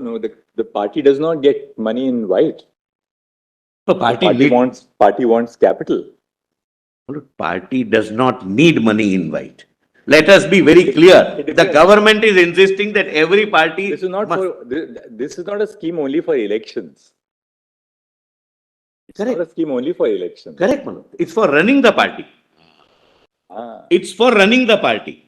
No. The party does not get money in white. So Party wants capital. Party does not need money in white. Let us be very clear. The government is insisting that every party. This is not this is not a scheme only for elections. It's not a scheme only for elections. Correct, Manoj. It's for running the party. It's for running the party.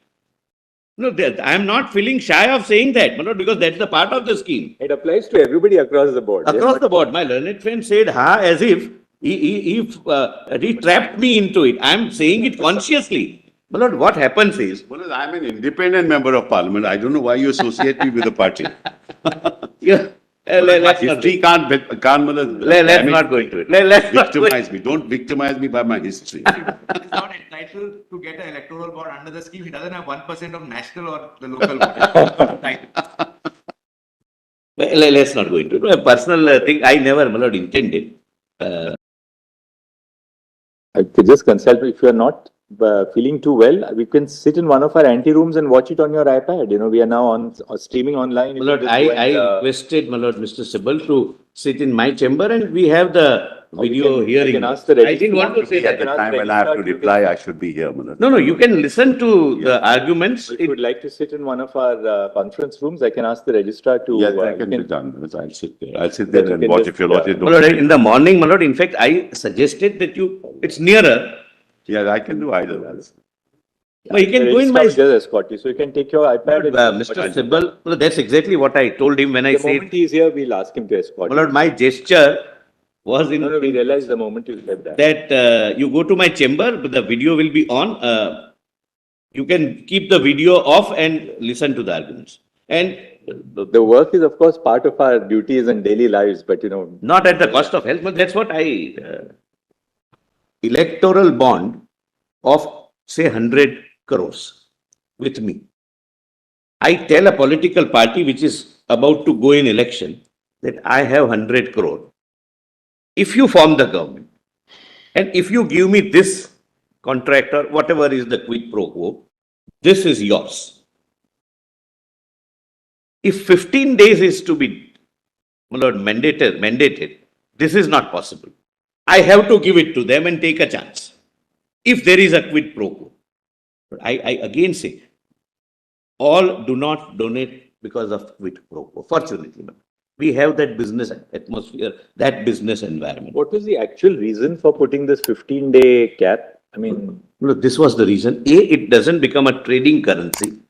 No, I am not feeling shy of saying that, Manoj, because that's the part of the scheme. It applies to everybody across the board. Across the board. My learned friend said, as if he trapped me into it. I am saying it consciously. Manoj, what happens is. Manoj, I am an independent member of parliament. I don't know why you associate me with the party. Yeah. History can't let's not go into it. Let's victimize me. Don't victimize me by my history. He's not entitled to get an electoral bond under the scheme. He doesn't have 1% of national or the local bond. Let's not go into it. A personal thing, I never, Manoj, intended. I could just consult if you are not feeling too well. We can sit in one of our ante rooms and watch it on your iPad. You know, we are now on streaming online. Manoj, I requested Manoj, Mr. Sibal to sit in my chamber, and we have the video hearing. I didn't want to say at the time when I have to reply, I should be here, Manoj. No, you can listen to the arguments. If you would like to sit in one of our conference rooms, I can ask the registrar to. Yes, that can be done. I'll sit there. I'll sit there and watch if you're watching. Manoj, in the morning, Manoj, in fact, I suggested that it's nearer. Yeah, I can do either. Well, you can go in my. Just escort you, so you can take your iPad. Mr. Sibal, well, that's exactly what I told him when I said. The moment he's here, we'll ask him to escort. Well, my gesture was in. No, we realized the moment you said that. That you go to my chamber, but the video will be on. You can keep the video off and listen to the arguments. And the work is, of course, part of our duties and daily lives, but not at the cost of health. But that's what electoral bond of say 100 crores with me. I tell a political party which is about to go in election that I have 100 crore. If you form the government and if you give me this contract or whatever is the quid pro quo, this is yours. If 15 days is to be mandated, this is not possible. I have to give it to them and take a chance. If there is a quid pro quo. I again say, all do not donate because of quid pro quo. Fortunately, we have that business atmosphere, that business environment. What was the actual reason for putting this 15-day cap? I mean, look, this was the reason. It doesn't become a trading currency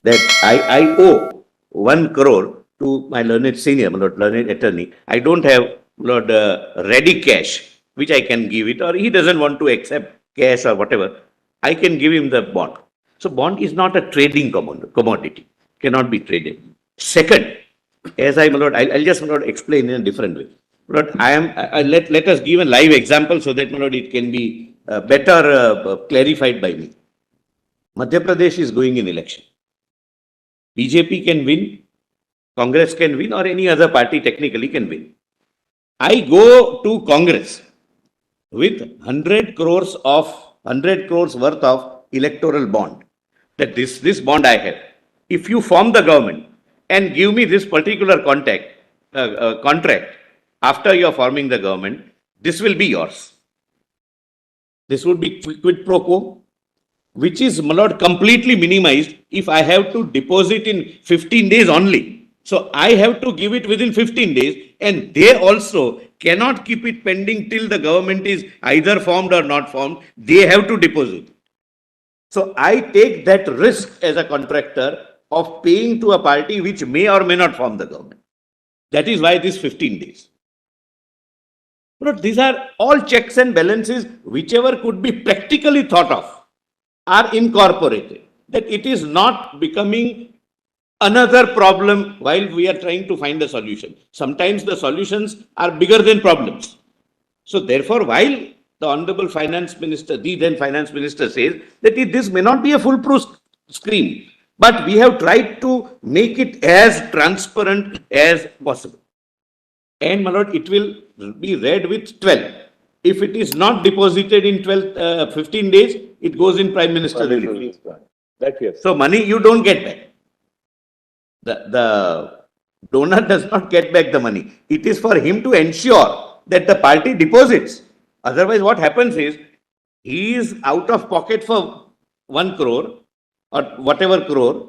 that I owe 1 crore to my learned senior, learned attorney. I don't have ready cash, which I can give it, or he doesn't want to accept cash or whatever. I can give him the bond. So bond is not a trading commodity, cannot be traded. Second, as I'll just explain in a different way. Let us give a live example so that it can be better clarified by me. Madhya Pradesh is going in election. BJP can win, Congress can win, or any other party technically can win. I go to Congress with 100 crores worth of electoral bond. That this bond I have. If you form the government and give me this particular contract after you are forming the government, this will be yours. This would be quid pro quo, which is completely minimized if I have to deposit in 15 days only. So I have to give it within 15 days, and they also cannot keep it pending till the government is either formed or not formed. They have to deposit. So I take that risk as a contractor of paying to a party which may or may not form the government. That is why this 15 days. But these are all checks and balances, whichever could be practically thought of, are incorporated. That it is not becoming another problem while we are trying to find a solution. Sometimes the solutions are bigger than problems. So therefore, while the Honorable Finance Minister, the then Finance Minister says that this may not be a foolproof scheme, but we have tried to make it as transparent as possible. And it will be read with 12. If it is not deposited in 15 days, it goes in Prime Minister's relief. that yes. So money you don't get back. The Donor does not get back the money. It is for him to ensure that the party deposits. Otherwise, what happens is he is out of pocket for 1 crore or whatever crore.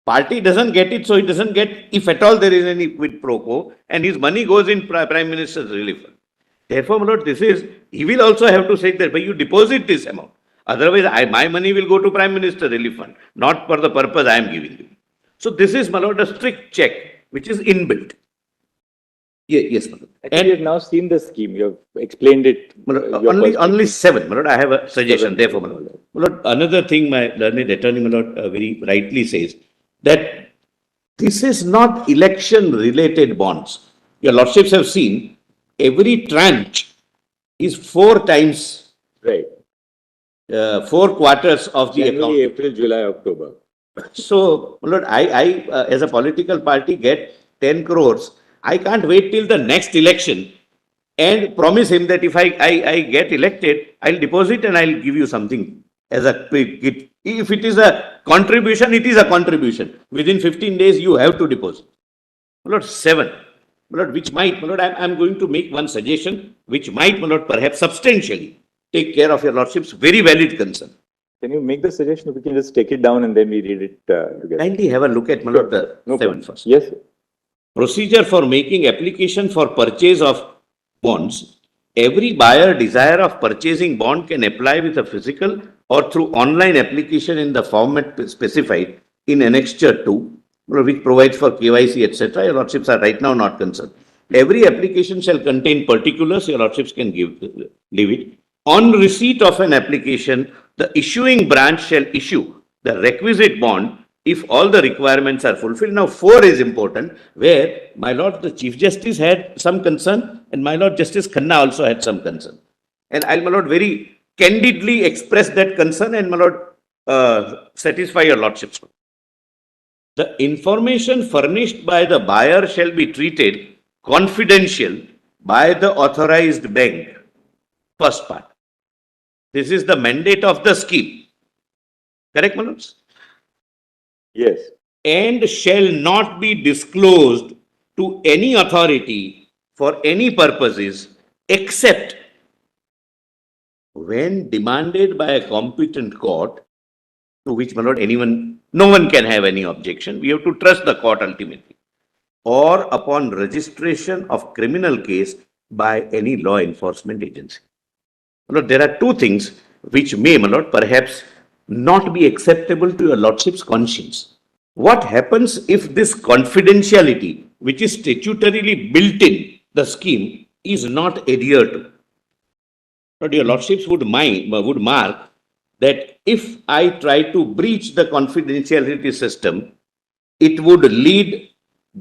Party doesn't get it, so he doesn't get, if at all there is any quid pro quo, and his money goes in Prime Minister's relief fund. Therefore, my lord, he will also have to say that, but you deposit this amount. Otherwise, my money will go to Prime Minister relief fund, not for the purpose I am giving you. So this is, my lord, a strict check, which is inbuilt. Yes, my lord. I think you have now seen the scheme. You have explained it. My lord, only 7, my lord. I have a suggestion, therefore, my lord. My lord, another thing my learned attorney, my lord, very rightly says, that this is not election-related bonds. Your lordships have seen, every tranche is 4 times, Right. 4 quarters of the January, account. April, July, October. So, my lord, I as a political party get 10 crores. I can't wait till the next election and promise him that if I get elected, I'll deposit and I'll give you something as a kit. If it is a contribution, it is a contribution. Within 15 days, you have to deposit. My lord, 7. My lord, which might, my lord, I'm going to make one suggestion, which might, my lord, perhaps substantially take care of your lordship's very valid concern. Can you make the suggestion? We can just take it down and then we read it together. Kindly have a look at, my lord, the No 7 problem. first. Yes, sir. Procedure for making application for purchase of bonds. Every buyer desire of purchasing bond can apply with a physical or through online application in the format specified in Annexure 2, which provides for KYC, etc. Your lordships are right now not concerned. Every application shall contain particulars. Your lordships can leave it. On receipt of an application, the issuing branch shall issue the requisite bond if all the requirements are fulfilled. Now, 4 is important, where my lord, the Chief Justice had some concern, and my lord, Justice Khanna also had some concern. And I'll, my lord, very candidly express that concern and, my lord, satisfy your lordships. The information furnished by the buyer shall be treated confidential by the authorized bank. First part. This is the mandate of the scheme. Correct, my lords? Yes. And shall not be disclosed to any authority for any purposes except when demanded by a competent court, to which, my lord, no one can have any objection. We have to trust the court ultimately. Or upon registration of criminal case by any law enforcement agency. My lord, there are 2 things which may, my lord, perhaps not be acceptable to your lordship's conscience. What happens if this confidentiality, which is statutorily built in the scheme, is not adhered to? But your lordships would mark that if I try to breach the confidentiality system, it would lead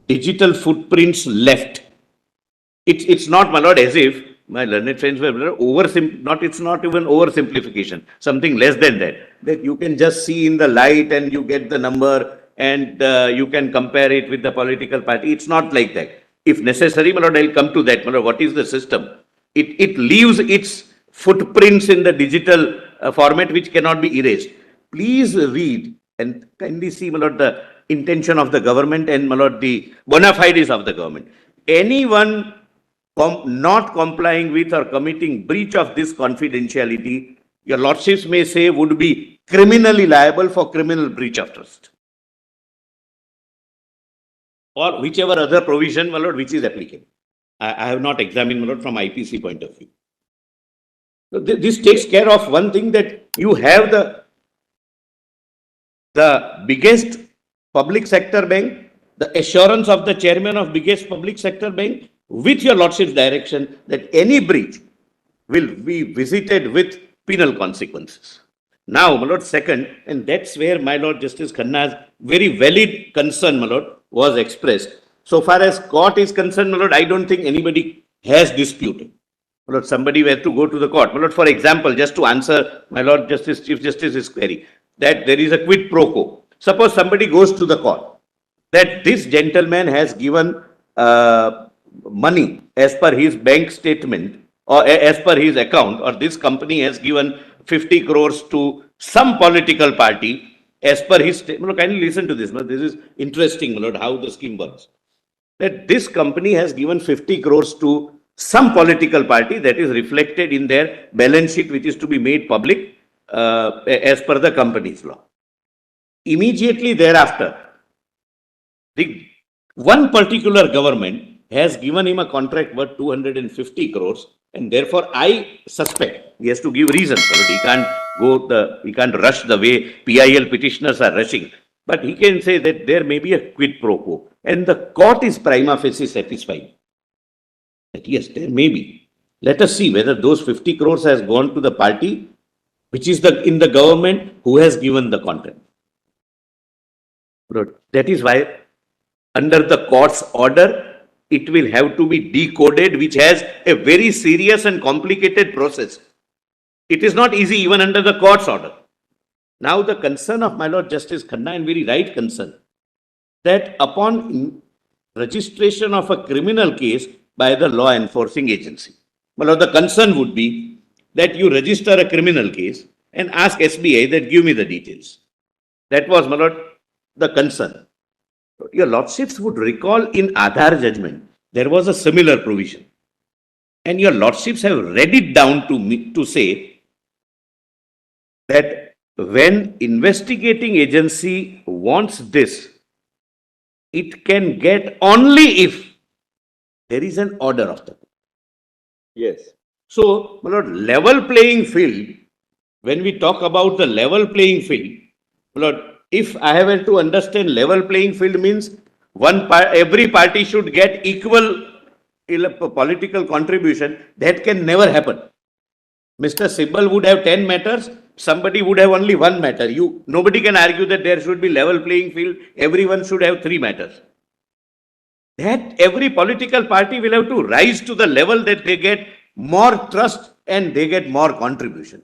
digital footprints left. It's not, my lord, as if my learned friends were it's not even oversimplification, something less than that you can just see in the light and you get the number and you can compare it with the political party. It's not like that. If necessary, my lord, I'll come to that. My lord, what is the system? It leaves its footprints in the digital format which cannot be erased. Please read and kindly see, my lord, the intention of the government and, my lord, the bona fides of the government. Anyone not complying with or committing breach of this confidentiality, your lordships may say, would be criminally liable for criminal breach of trust. Or whichever other provision, my lord, which is applicable. I have not examined, my lord, from IPC point of view. So this takes care of one thing, that you have the biggest public sector bank, the assurance of the chairman of biggest public sector bank, with your lordship's direction that any breach will be visited with penal consequences. Now, my lord, second, and that's where my lord Justice Khanna's very valid concern, my lord, was expressed. So far as court is concerned, my lord, I don't think anybody has disputed. My lord, somebody were to go to the court. My lord, for example, just to answer my lord Chief Justice's query, that there is a quid pro quo. Suppose somebody goes to the court, that this gentleman has given money as per his bank statement or as per his account, or this company has given 50 crores to some political party as per his statement, kindly listen to this. This is interesting, my lord, how the scheme works. That this company has given 50 crores to some political party that is reflected in their balance sheet, which is to be made public as per the company's law. Immediately thereafter, the one particular government has given him a contract worth 250 crores, and therefore I suspect he has to give reasons. He can't rush the way PIL petitioners are rushing. But he can say that there may be a quid pro quo, and the court is prima facie satisfied that yes, there may be. Let us see whether those 50 crores has gone to the party which is in the government who has given the contract. That is why under the court's order, it will have to be decoded, which has a very serious and complicated process. It is not easy even under the court's order. Now the concern of my Lord Justice Khanna, and very right concern, that upon registration of a criminal case by the law enforcing agency, my Lord, the concern would be that you register a criminal case and ask SBI that give me the details. That was, my Lord, the concern. Your Lordships would recall in Aadhaar judgment, there was a similar provision. And your Lordships have read it down to me to say that when investigating agency wants this, it can get only if there is an order of the court. Yes. So, my Lord, level playing field, when we talk about the level playing field, my Lord, if I have to understand level playing field means every party should get equal political contribution, that can never happen. Mr. Sibal would have 10 matters, somebody would have only one matter. Nobody can argue that there should be level playing field, everyone should have 3 matters. That every political party will have to rise to the level that they get more trust and they get more contribution.